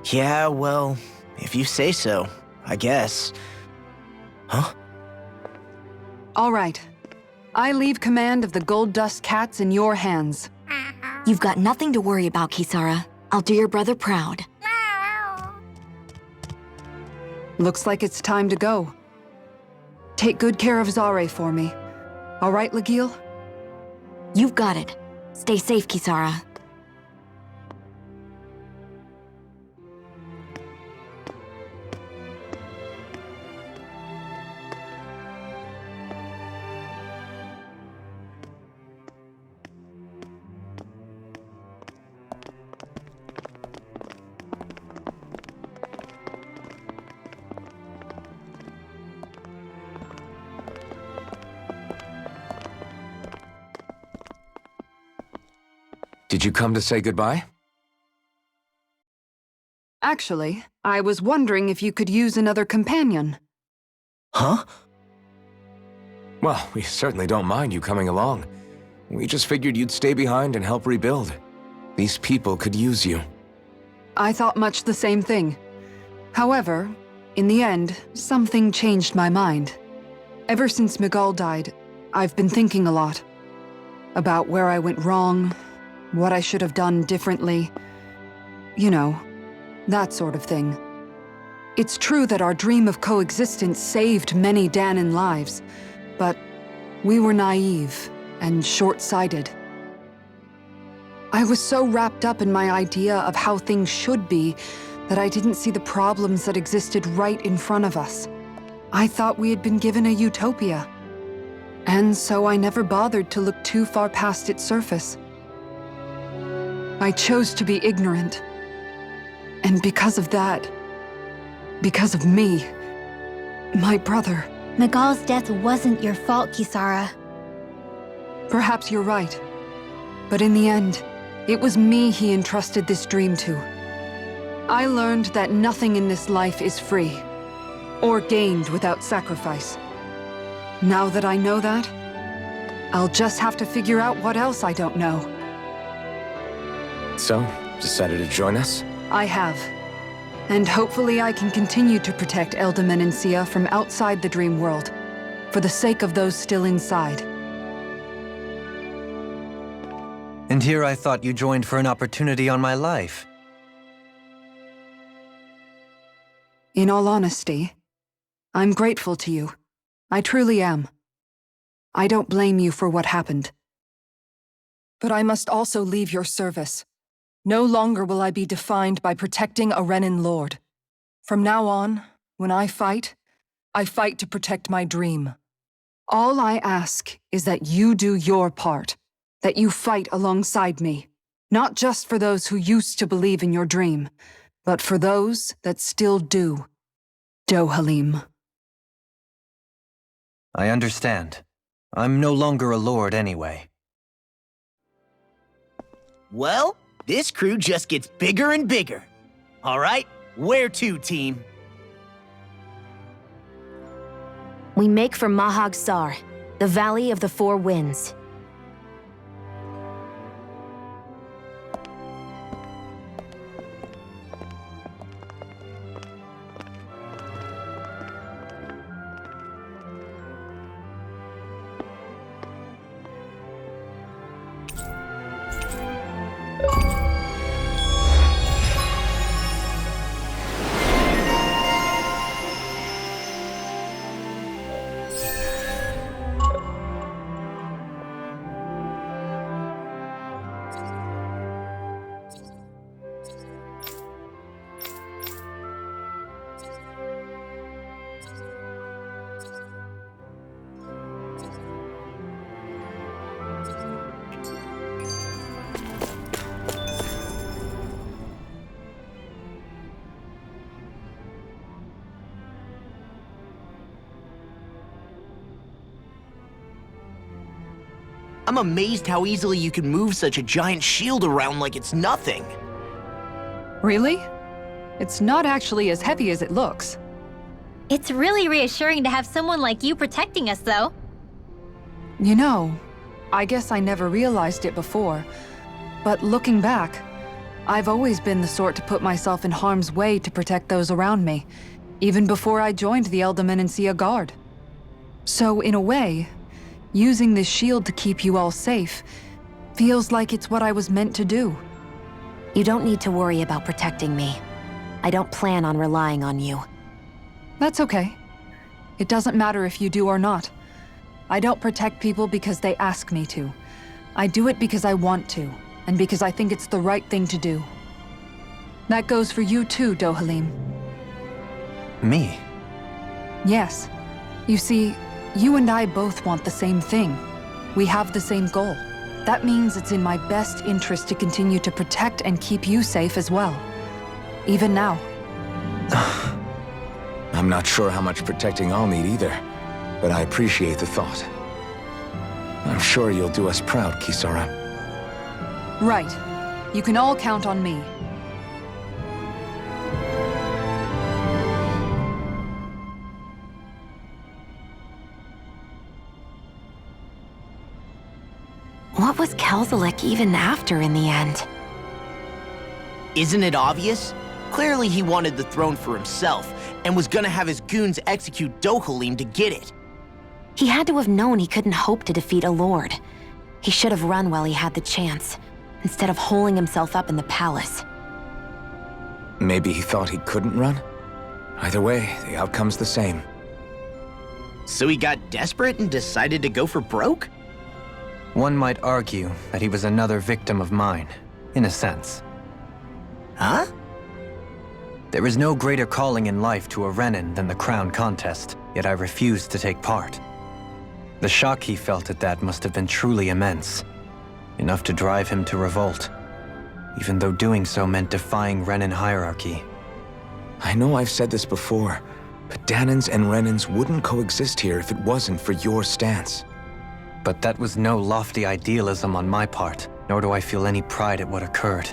Yeah, well, if you say so, I guess. Huh? All right. I leave command of the Gold Dust Cats in your hands. You've got nothing to worry about, Kisara. I'll do your brother proud. Looks like it's time to go. Take good care of Zare for me. All right, Legil? You've got it. Stay safe, Kisara. Did you come to say goodbye? Actually, I was wondering if you could use another companion. Huh? Well, we certainly don't mind you coming along. We just figured you'd stay behind and help rebuild. These people could use you. I thought much the same thing. However, in the end, something changed my mind. Ever since Miguel died, I've been thinking a lot. About where I went wrong, what I should have done differently. You know, that sort of thing. It's true that our dream of coexistence saved many Danan lives, but we were naive and short-sighted. I was so wrapped up in my idea of how things should be that I didn't see the problems that existed right in front of us. I thought we had been given a utopia. And so I never bothered to look too far past its surface. I chose to be ignorant. And because of that, because of me, my brother... Miguel's death wasn't your fault, Kisara. Perhaps you're right. But in the end, it was me he entrusted this dream to. I learned that nothing in this life is free, or gained without sacrifice. Now that I know that, I'll just have to figure out what else I don't know. So, decided to join us? I have. And hopefully I can continue to protect Elda Menencia from outside the dream world, for the sake of those still inside. And here I thought you joined for an opportunity on my life. In all honesty, I'm grateful to you. I truly am. I don't blame you for what happened. But I must also leave your service. No longer will I be defined by protecting a Renan lord. From now on, when I fight to protect my dream. All I ask is that you do your part, that you fight alongside me, not just for those who used to believe in your dream, but for those that still do. Dohalim. I understand. I'm no longer a lord anyway. Well, this crew just gets bigger and bigger. All right, where to, team? We make for Mahag Sar, the Valley of the Four Winds. I'm amazed how easily you can move such a giant shield around like it's nothing. Really? It's not actually as heavy as it looks. It's really reassuring to have someone like you protecting us, though. You know, I guess I never realized it before, but looking back, I've always been the sort to put myself in harm's way to protect those around me, even before I joined the Eldermenensia Guard. So in a way, using this shield to keep you all safe feels like it's what I was meant to do. You don't need to worry about protecting me. I don't plan on relying on you. That's okay. It doesn't matter if you do or not. I don't protect people because they ask me to. I do it because I want to, and because I think it's the right thing to do. That goes for you too, Dohalim. Me? Yes. You see, you and I both want the same thing. We have the same goal. That means it's in my best interest to continue to protect and keep you safe as well. Even now. I'm not sure how much protecting I'll need either, but I appreciate the thought. I'm sure you'll do us proud, Kisara. Right. You can all count on me. What was Kelzalik even after in the end? Isn't it obvious? Clearly he wanted the throne for himself, and was gonna have his goons execute Dohalim to get it. He had to have known he couldn't hope to defeat a lord. He should have run while he had the chance, instead of holding himself up in the palace. Maybe he thought he couldn't run? Either way, the outcome's the same. So he got desperate and decided to go for broke? One might argue that he was another victim of mine, in a sense. Huh? There is no greater calling in life to a Renin than the crown contest, yet I refused to take part. The shock he felt at that must have been truly immense, enough to drive him to revolt, even though doing so meant defying Renin hierarchy. I know I've said this before, but Danans and Renins wouldn't coexist here if it wasn't for your stance. But that was no lofty idealism on my part, nor do I feel any pride at what occurred.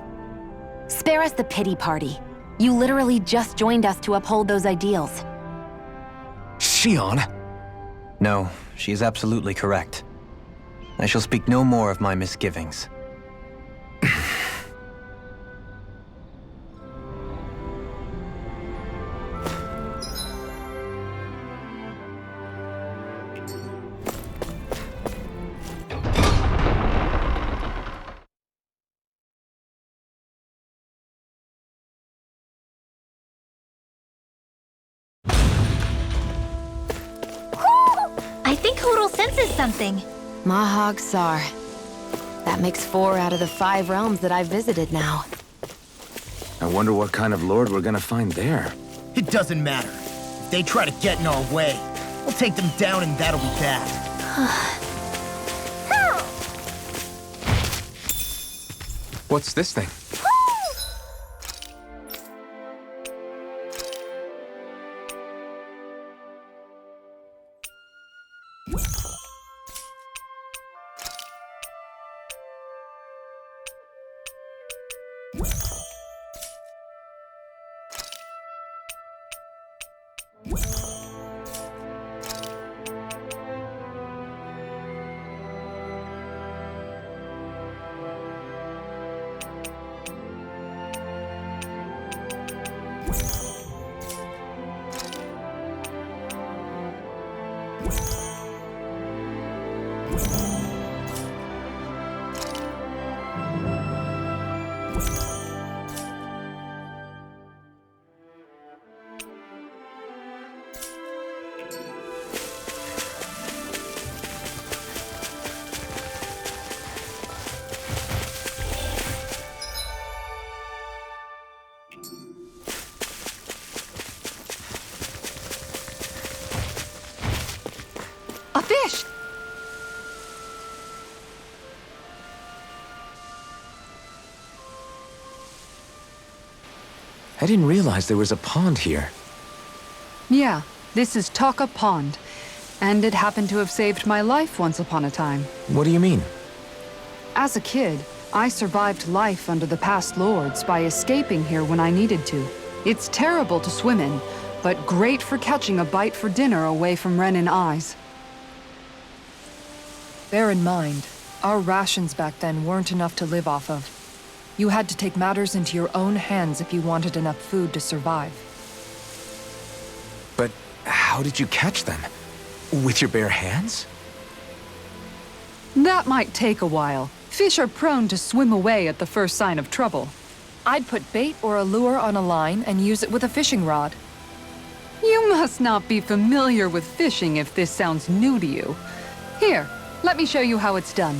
Spare us the pity party. You literally just joined us to uphold those ideals. Shion! No, she is absolutely correct. I shall speak no more of my misgivings. I think Hoodle senses something. Mahag Sar. That makes 4 out of the 5 realms that I've visited now. I wonder what kind of lord we're gonna find there. It doesn't matter. If they try to get in our way, we'll take them down and that'll be that. What's this thing? A fish! I didn't realize there was a pond here. Yeah, this is Taka Pond. And it happened to have saved my life once upon a time. What do you mean? As a kid, I survived life under the past lords by escaping here when I needed to. It's terrible to swim in, but great for catching a bite for dinner away from Renin eyes. Bear in mind, our rations back then weren't enough to live off of. You had to take matters into your own hands if you wanted enough food to survive. But how did you catch them? With your bare hands? That might take a while. Fish are prone to swim away at the first sign of trouble. I'd put bait or a lure on a line and use it with a fishing rod. You must not be familiar with fishing if this sounds new to you. Here, let me show you how it's done.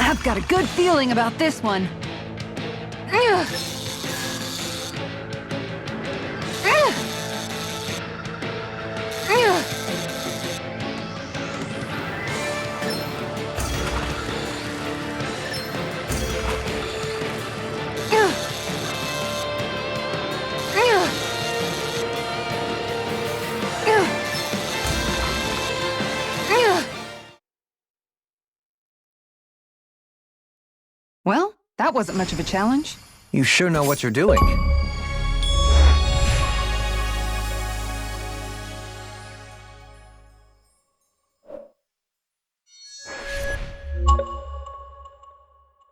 I've got a good feeling about this one. Well, that wasn't much of a challenge. You sure know what you're doing.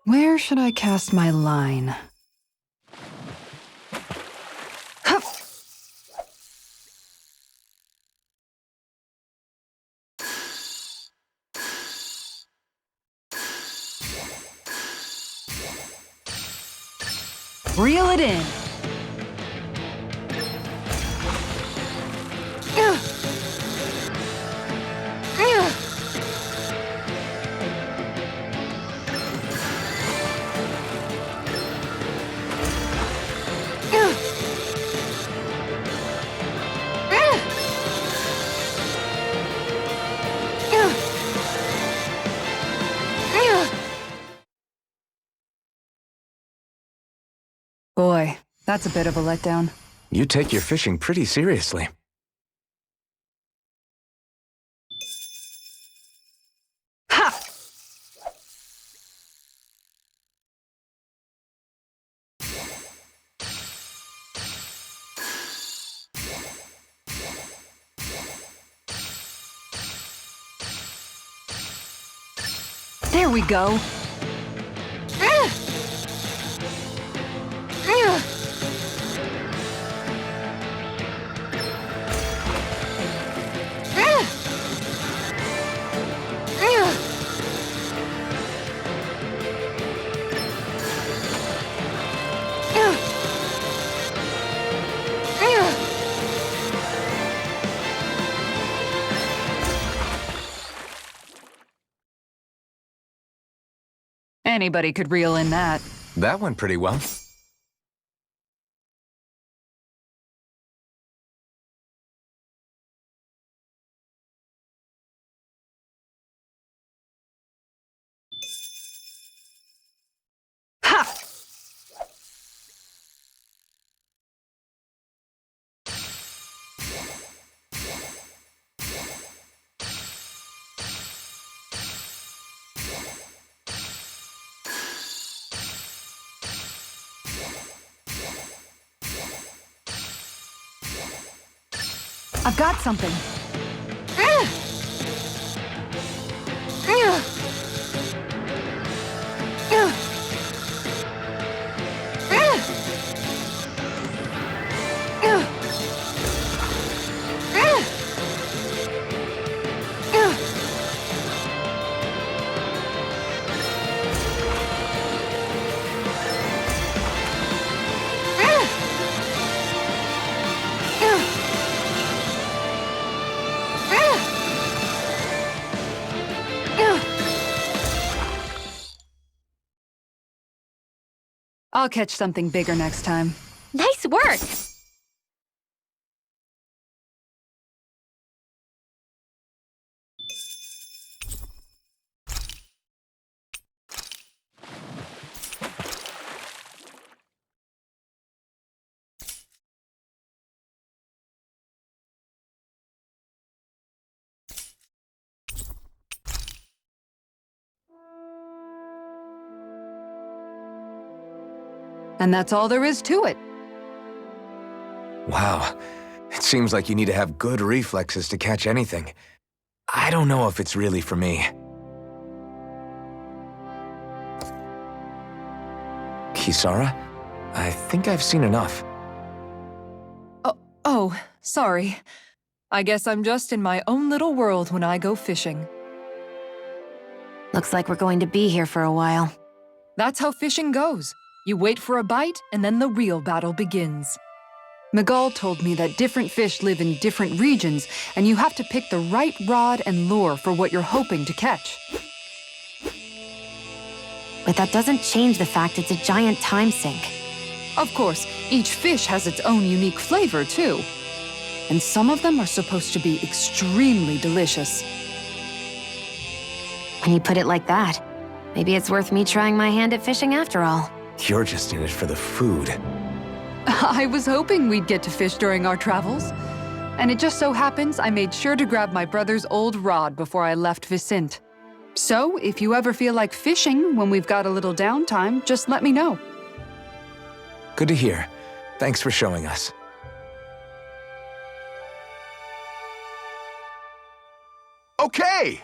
Where should I cast my line? Reel it in. Boy, that's a bit of a letdown. You take your fishing pretty seriously. Ha! There we go. Anybody could reel in that. That went pretty well. Ha! I've got something. I'll catch something bigger next time. Nice work! And that's all there is to it. Wow. It seems like you need to have good reflexes to catch anything. I don't know if it's really for me. Kisara? I think I've seen enough. Oh, sorry. I guess I'm just in my own little world when I go fishing. Looks like we're going to be here for a while. That's how fishing goes. You wait for a bite, and then the real battle begins. Miguel told me that different fish live in different regions, and you have to pick the right rod and lure for what you're hoping to catch. But that doesn't change the fact it's a giant time sink. Of course, each fish has its own unique flavor, too. And some of them are supposed to be extremely delicious. When you put it like that, maybe it's worth me trying my hand at fishing after all. You're just in it for the food. I was hoping we'd get to fish during our travels. And it just so happens I made sure to grab my brother's old rod before I left Vicente. So, if you ever feel like fishing when we've got a little downtime, just let me know. Good to hear. Thanks for showing us. Okay!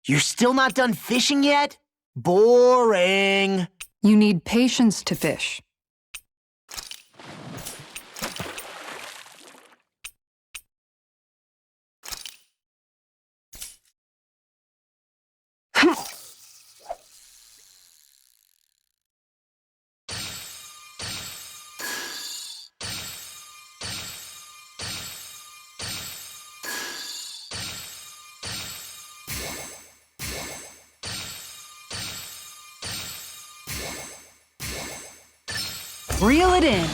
You're still not done fishing yet? Boring. You need patience to fish. Reel it in.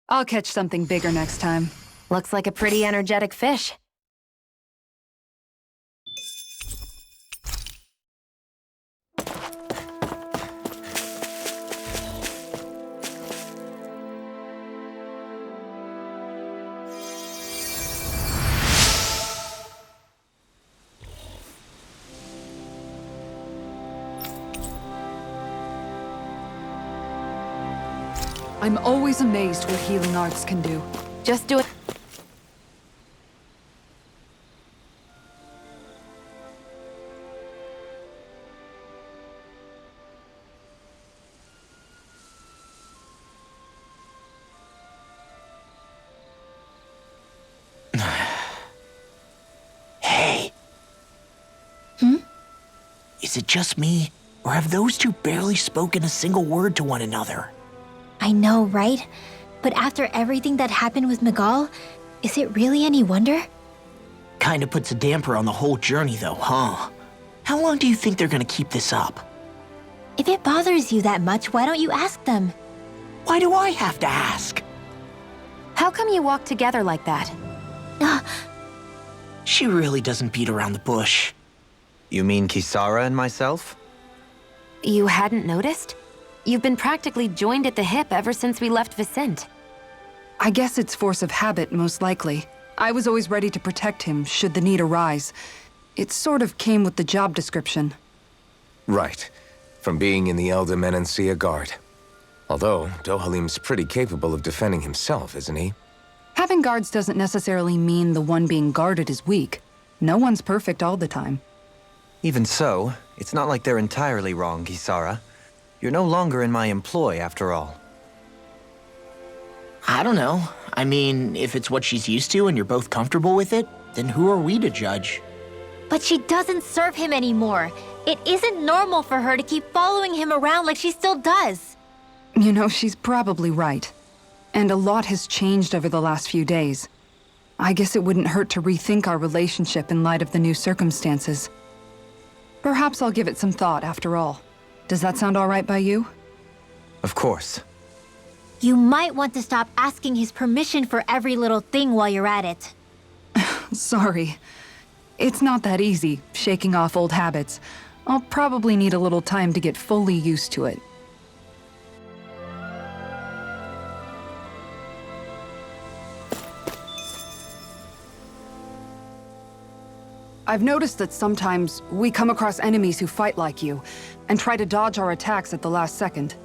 I'll catch something bigger next time. Looks like a pretty energetic fish. I'm always amazed what healing arts can do. Just do it. Is it just me, or have those two barely spoken a single word to one another? I know, right? But after everything that happened with Miguel, is it really any wonder? Kinda puts a damper on the whole journey though, huh? How long do you think they're gonna keep this up? If it bothers you that much, why don't you ask them? Why do I have to ask? How come you walk together like that? She really doesn't beat around the bush. You mean Kisara and myself? You hadn't noticed? You've been practically joined at the hip ever since we left Vicente. I guess it's force of habit, most likely. I was always ready to protect him, should the need arise. It sort of came with the job description. Right. From being in the Elder Menancia Guard. Although, Dohalim's pretty capable of defending himself, isn't he? Having guards doesn't necessarily mean the one being guarded is weak. No one's perfect all the time. Even so, it's not like they're entirely wrong, Kisara. You're no longer in my employ, after all. I don't know. I mean, if it's what she's used to and you're both comfortable with it, then who are we to judge? But she doesn't serve him anymore. It isn't normal for her to keep following him around like she still does. You know, she's probably right. And a lot has changed over the last few days. I guess it wouldn't hurt to rethink our relationship in light of the new circumstances. Perhaps I'll give it some thought after all. Does that sound all right by you? Of course. You might want to stop asking his permission for every little thing while you're at it. Sorry. It's not that easy, shaking off old habits. I'll probably need a little time to get fully used to it. I've noticed that sometimes we come across enemies who fight like you, and try to dodge our attacks at the last second.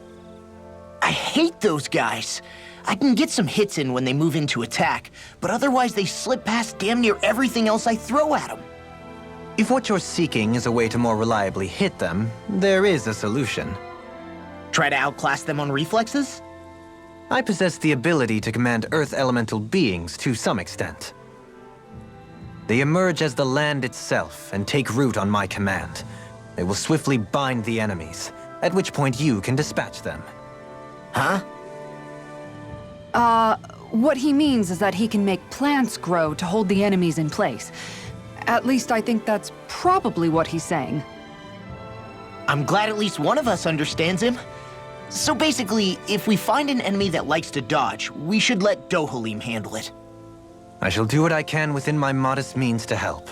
I hate those guys. I can get some hits in when they move into attack, but otherwise they slip past damn near everything else I throw at them. If what you're seeking is a way to more reliably hit them, there is a solution. Try to outclass them on reflexes? I possess the ability to command Earth elemental beings to some extent. They emerge as the land itself and take root on my command. They will swiftly bind the enemies, at which point you can dispatch them. Huh? What he means is that he can make plants grow to hold the enemies in place. At least I think that's probably what he's saying. I'm glad at least one of us understands him. So basically, if we find an enemy that likes to dodge, we should let Dohalim handle it. I shall do what I can within my modest means to help.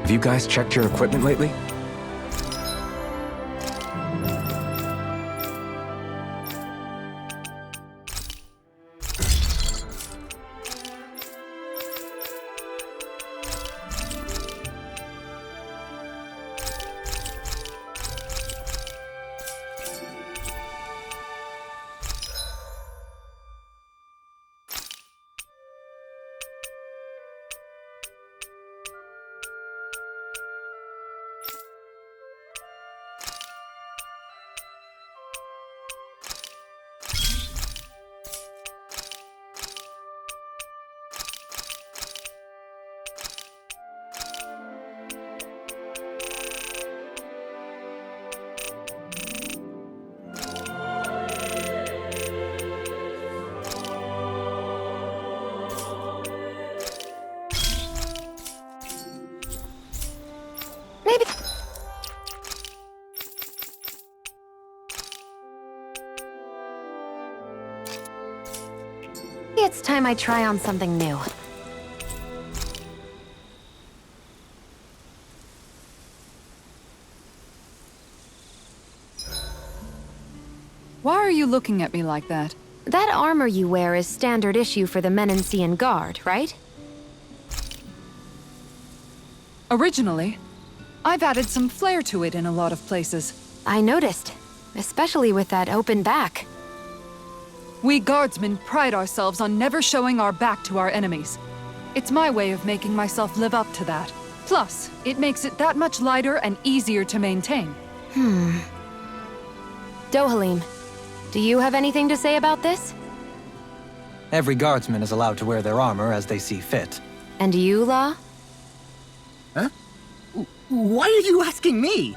Have you guys checked your equipment lately? time I try on something new. Why are you looking at me like that? That armor you wear is standard issue for the Menancian Guard, right? Originally, I've added some flair to it in a lot of places. I noticed, especially with that open back. We guardsmen pride ourselves on never showing our back to our enemies. It's my way of making myself live up to that. Plus, it makes it that much lighter and easier to maintain. Dohalim, do you have anything to say about this? Every guardsman is allowed to wear their armor as they see fit. And you, La? Huh? Why are you asking me?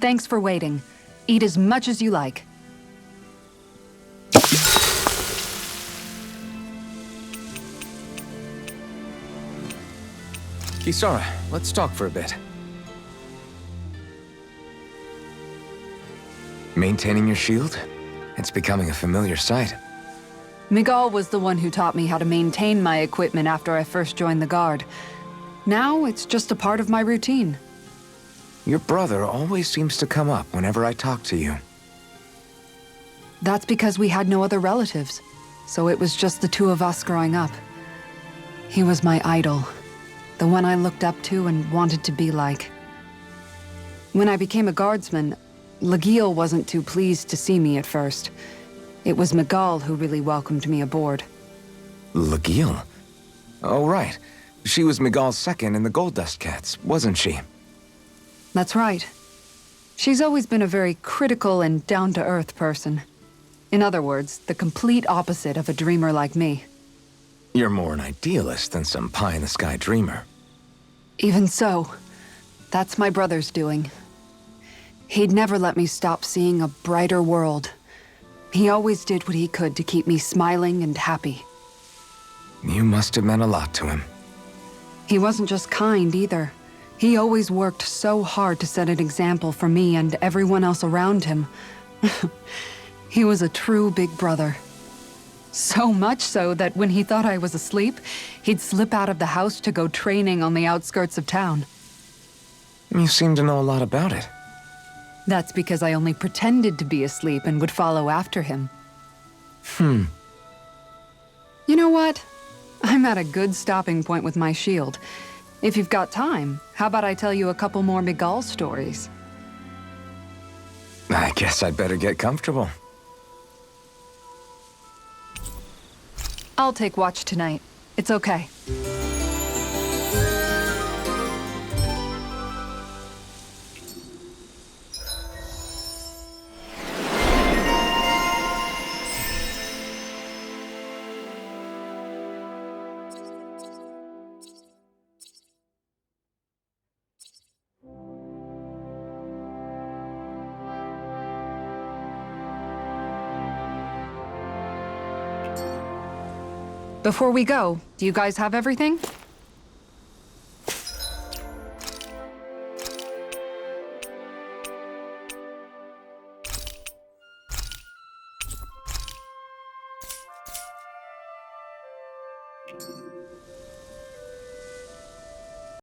Thanks for waiting. Eat as much as you like. Kisara, let's talk for a bit. Maintaining your shield? It's becoming a familiar sight. Miguel was the one who taught me how to maintain my equipment after I first joined the Guard. Now, it's just a part of my routine. Your brother always seems to come up whenever I talk to you. That's because we had no other relatives, so it was just the two of us growing up. He was my idol, the one I looked up to and wanted to be like. When I became a guardsman, Lagiel wasn't too pleased to see me at first. It was Miguel who really welcomed me aboard. Lagiel? Oh, right. She was Miguel's second in the Gold Dust Cats, wasn't she? That's right. She's always been a very critical and down-to-earth person. In other words, the complete opposite of a dreamer like me. You're more an idealist than some pie-in-the-sky dreamer. Even so, that's my brother's doing. He'd never let me stop seeing a brighter world. He always did what he could to keep me smiling and happy. You must have meant a lot to him. He wasn't just kind, either. He always worked so hard to set an example for me and everyone else around him. He was a true big brother. So much so that when he thought I was asleep, he'd slip out of the house to go training on the outskirts of town. You seem to know a lot about it. That's because I only pretended to be asleep and would follow after him. You know what? I'm at a good stopping point with my shield. If you've got time, how about I tell you a couple more Miguel stories? I guess I'd better get comfortable. I'll take watch tonight. It's okay. Before we go, do you guys have everything?